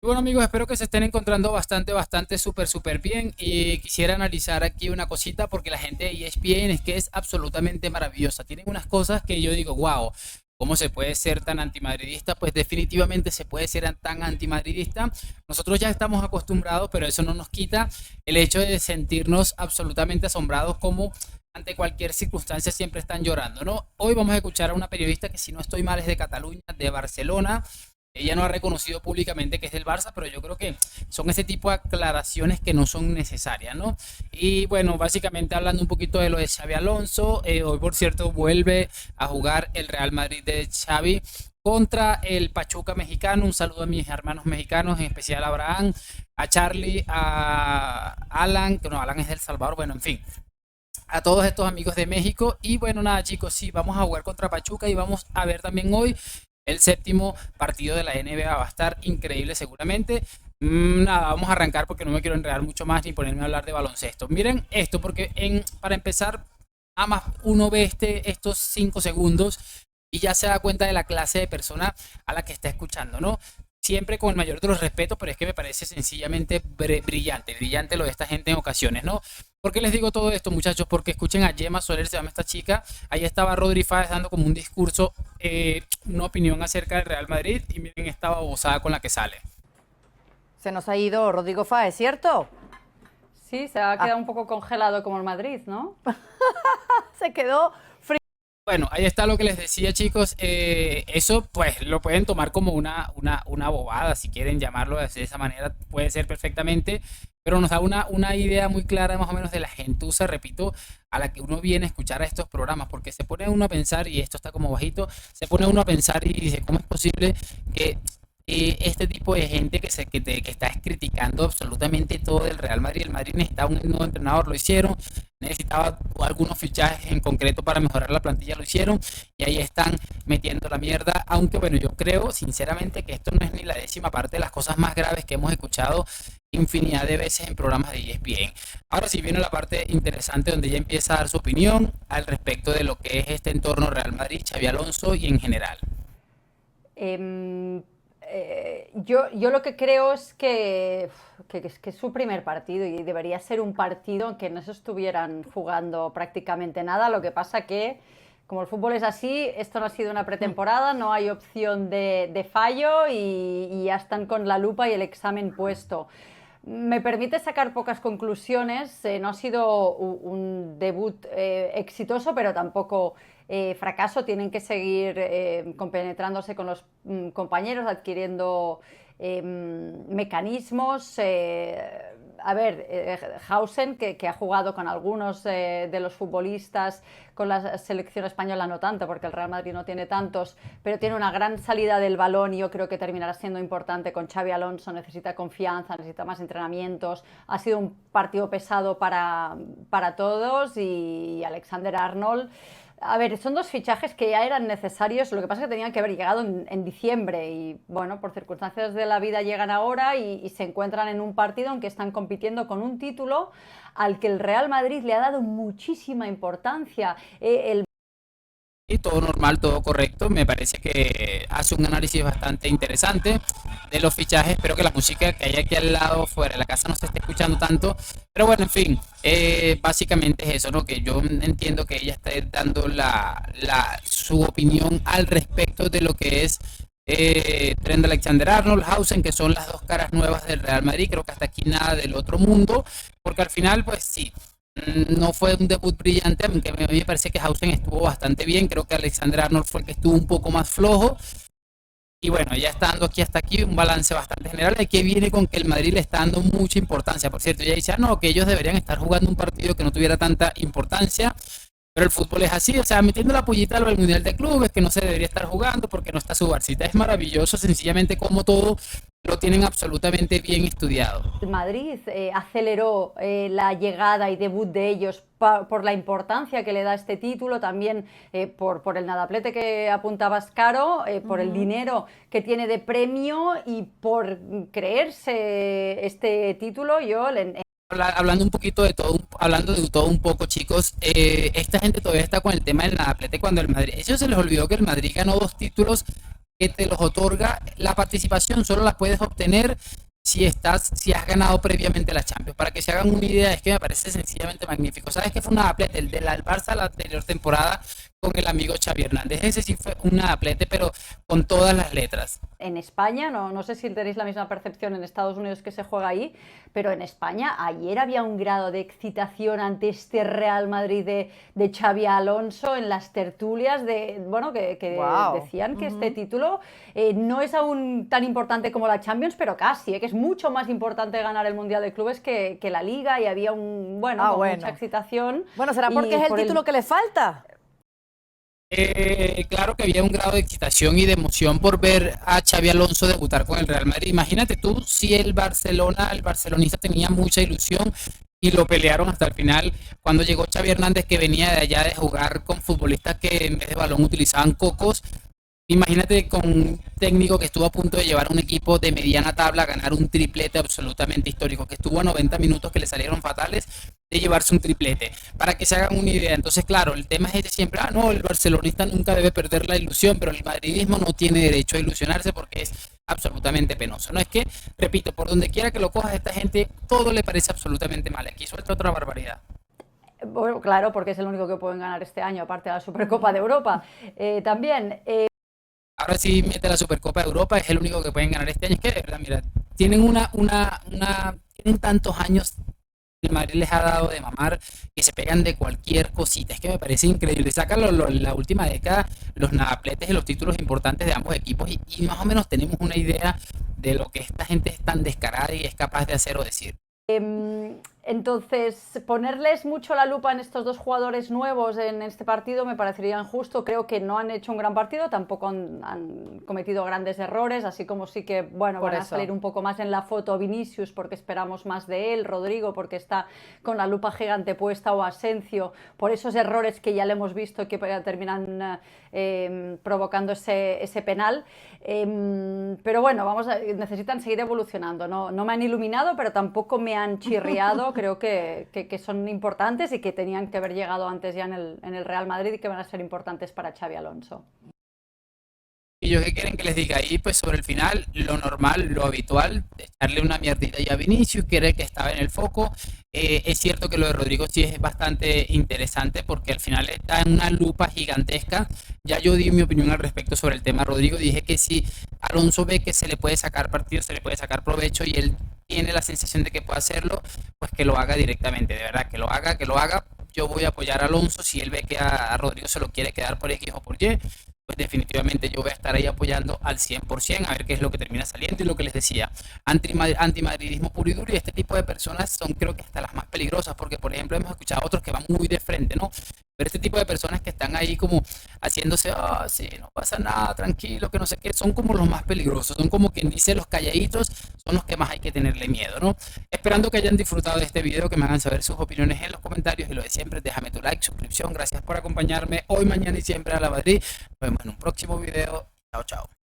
Bueno amigos, espero que se estén encontrando bastante, súper bien y quisiera analizar aquí una cosita porque la gente de ESPN es que es absolutamente maravillosa. Tienen unas cosas que yo digo, wow, ¿cómo se puede ser tan antimadridista? Pues definitivamente se puede ser tan antimadridista. Nosotros ya estamos acostumbrados, pero eso no nos quita el hecho de sentirnos absolutamente asombrados como ante cualquier circunstancia siempre están llorando, ¿no? Hoy vamos a escuchar a una periodista que si no estoy mal es de Cataluña, de Barcelona. Ella no ha reconocido públicamente que es del Barça, pero yo creo que son ese tipo de aclaraciones que no son necesarias, ¿no? Y bueno, básicamente hablando un poquito de lo de Xavi Alonso, hoy por cierto vuelve a jugar el Real Madrid de Xavi contra el Pachuca mexicano. Un saludo a mis hermanos mexicanos, en especial a Abraham, a Charlie, a Alan, que no, Alan es del Salvador, bueno, en fin, a todos estos amigos de México. Y bueno, nada chicos, sí, vamos a jugar contra Pachuca y vamos a ver también hoy el séptimo partido de la NBA. Va a estar increíble seguramente. Nada, vamos a arrancar porque no me quiero enredar mucho más ni ponerme a hablar de baloncesto. Miren esto, porque para empezar, a más uno ve estos 5 segundos y ya se da cuenta de la clase de persona a la que está escuchando, ¿no? Siempre con el mayor de los respetos, pero es que me parece sencillamente brillante lo de esta gente en ocasiones, ¿no? ¿Por qué les digo todo esto, muchachos? Porque escuchen a Gemma Soler, se llama esta chica. Ahí estaba Rodri Fáez dando como un discurso, una opinión acerca del Real Madrid. Y miren esta babosada con la que sale. Se nos ha ido Rodrigo Fáez, ¿cierto? Sí, se ha quedado un poco congelado como el Madrid, ¿no? Se quedó frío. Bueno, ahí está lo que les decía, chicos. Eso pues lo pueden tomar como una bobada, si quieren llamarlo de esa manera, puede ser perfectamente, pero nos da una idea muy clara más o menos de la gentuza, repito, a la que uno viene a escuchar a estos programas, porque se pone uno a pensar, y esto está como bajito, se pone uno a pensar y dice, ¿cómo es posible que este tipo de gente que está criticando absolutamente todo del Real Madrid? El Madrid necesitaba un nuevo entrenador, lo hicieron, necesitaba algunos fichajes en concreto para mejorar la plantilla, lo hicieron, y ahí están metiendo la mierda. Aunque bueno, yo creo sinceramente que esto no es ni la décima parte de las cosas más graves que hemos escuchado infinidad de veces en programas de ESPN. Ahora sí viene la parte interesante donde ella empieza a dar su opinión al respecto de lo que es este entorno Real Madrid, Xavi Alonso y en general. Yo lo que creo es que es su primer partido y debería ser un partido en que no se estuvieran jugando prácticamente nada. Lo que pasa que, como el fútbol es así, esto no ha sido una pretemporada, no hay opción de fallo y ya están con la lupa y el examen puesto. Me permite sacar pocas conclusiones. No ha sido un debut exitoso, pero tampoco fracaso. Tienen que seguir compenetrándose con los compañeros, adquiriendo mecanismos. A ver, Hausen, que ha jugado con algunos de los futbolistas, con la selección española no tanto, porque el Real Madrid no tiene tantos, pero tiene una gran salida del balón y yo creo que terminará siendo importante con Xavi Alonso. Necesita confianza, necesita más entrenamientos. Ha sido un partido pesado para todos y Alexander Arnold. A ver, son dos fichajes que ya eran necesarios, lo que pasa es que tenían que haber llegado en diciembre y bueno, por circunstancias de la vida llegan ahora y se encuentran en un partido en que están compitiendo con un título al que el Real Madrid le ha dado muchísima importancia. Y todo normal, todo correcto. Me parece que hace un análisis bastante interesante de los fichajes. Espero que la música que hay aquí al lado, fuera de la casa, no se esté escuchando tanto. Pero bueno, en fin, básicamente es eso, ¿no? Que yo entiendo que ella está dando su opinión al respecto de lo que es Trent Alexander-Arnold, Hausen, que son las dos caras nuevas del Real Madrid. Creo que hasta aquí nada del otro mundo, porque al final, pues sí, no fue un debut brillante, aunque a mí me parece que Hausen estuvo bastante bien. Creo que Alexander Arnold fue el que estuvo un poco más flojo. Y bueno, ya está dando aquí hasta aquí un balance bastante general. Aquí viene con que el Madrid le está dando mucha importancia. Por cierto, ella dice, no, que ellos deberían estar jugando un partido que no tuviera tanta importancia. Pero el fútbol es así, o sea, metiendo la pollita al Mundial de Clubes, que no se debería estar jugando porque no está su Barcita. Es maravilloso, sencillamente, como todo lo tienen absolutamente bien estudiado. Madrid aceleró la llegada y debut de ellos por la importancia que le da este título, también por el nadaplete que apuntabas, Caro, por el dinero que tiene de premio y por creerse este título. Hablando un poquito de todo, hablando de todo un poco, chicos, esta gente todavía está con el tema del nadaplete cuando el Madrid, ellos se les olvidó que el Madrid ganó 2 títulos que te los otorga. La participación solo la puedes obtener si has ganado previamente la Champions. Para que se hagan una idea, es que me parece sencillamente magnífico. ¿Sabes que fue una aplete? El del Barça la anterior temporada con el amigo Xavi Hernández. Ese sí fue una aplete, pero con todas las letras. En España, no sé si tenéis la misma percepción en Estados Unidos que se juega ahí, pero en España ayer había un grado de excitación ante este Real Madrid de Xavi Alonso en las tertulias bueno, que Wow. decían que este título no es aún tan importante como la Champions, pero casi, que es mucho más importante ganar el Mundial de Clubes que la Liga, y había mucha excitación. Bueno, ¿será porque es el título que le falta? Claro que había un grado de excitación y de emoción por ver a Xavi Alonso debutar con el Real Madrid. Imagínate tú si el barcelonista tenía mucha ilusión y lo pelearon hasta el final cuando llegó Xavi Hernández, que venía de allá de jugar con futbolistas que en vez de balón utilizaban cocos. Imagínate con un técnico que estuvo a punto de llevar a un equipo de mediana tabla a ganar un triplete absolutamente histórico, que estuvo a 90 minutos que le salieron fatales de llevarse un triplete, para que se hagan una idea. Entonces, claro, el tema es siempre, no, el barcelonista nunca debe perder la ilusión, pero el madridismo no tiene derecho a ilusionarse porque es absolutamente penoso. No es que, repito, por donde quiera que lo cojas, a esta gente todo le parece absolutamente mal. Aquí suelta otra barbaridad. Bueno, claro, porque es el único que pueden ganar este año, aparte de la Supercopa de Europa. También... Ahora sí mete la Supercopa de Europa, es el único que pueden ganar este año. Es que de verdad, mira, tienen tienen tantos años, el Madrid les ha dado de mamar, que se pegan de cualquier cosita. Es que me parece increíble. Sacan la última década los nadapletes y los títulos importantes de ambos equipos y más o menos tenemos una idea de lo que esta gente es tan descarada y es capaz de hacer o decir. Entonces, ponerles mucho la lupa en estos dos jugadores nuevos en este partido me parecería injusto. Creo que no han hecho un gran partido, tampoco han cometido grandes errores, así como sí que, bueno, van a salir un poco más en la foto Vinicius porque esperamos más de él, Rodrigo porque está con la lupa gigante puesta, o Asensio por esos errores que ya le hemos visto que terminan provocando ese penal. Pero bueno, necesitan seguir evolucionando. No me han iluminado, pero tampoco me han chirriado. Creo que son importantes y que tenían que haber llegado antes ya en el Real Madrid y que van a ser importantes para Xavi Alonso. ¿Y ellos qué quieren que les diga ahí? Pues sobre el final, lo normal, lo habitual, echarle una mierdita ya a Vinicius, que era el que estaba en el foco. Es cierto que lo de Rodrigo sí es bastante interesante porque al final está en una lupa gigantesca. Ya yo di mi opinión al respecto sobre el tema Rodrigo. Dije que si Alonso ve que se le puede sacar partido, se le puede sacar provecho y él tiene la sensación de que puede hacerlo, pues que lo haga directamente. De verdad, que lo haga, que lo haga. Yo voy a apoyar a Alonso si él ve que a Rodrigo se lo quiere quedar por X o por Y, pues definitivamente yo voy a estar ahí apoyando al 100%, a ver qué es lo que termina saliendo. Y lo que les decía, antimadridismo puro y duro, y este tipo de personas son creo que hasta las más peligrosas, porque por ejemplo hemos escuchado a otros que van muy de frente, ¿no? Pero este tipo de personas que están ahí como haciéndose, sí, no pasa nada, tranquilo, que no sé qué, son como los más peligrosos, son como quien dice los calladitos, son los que más hay que tenerle miedo, ¿no? Esperando que hayan disfrutado de este video, que me hagan saber sus opiniones en los comentarios, y lo de siempre, déjame tu like, suscripción, gracias por acompañarme hoy, mañana y siempre a la Madrid. Nos vemos en un próximo video, chao, chao.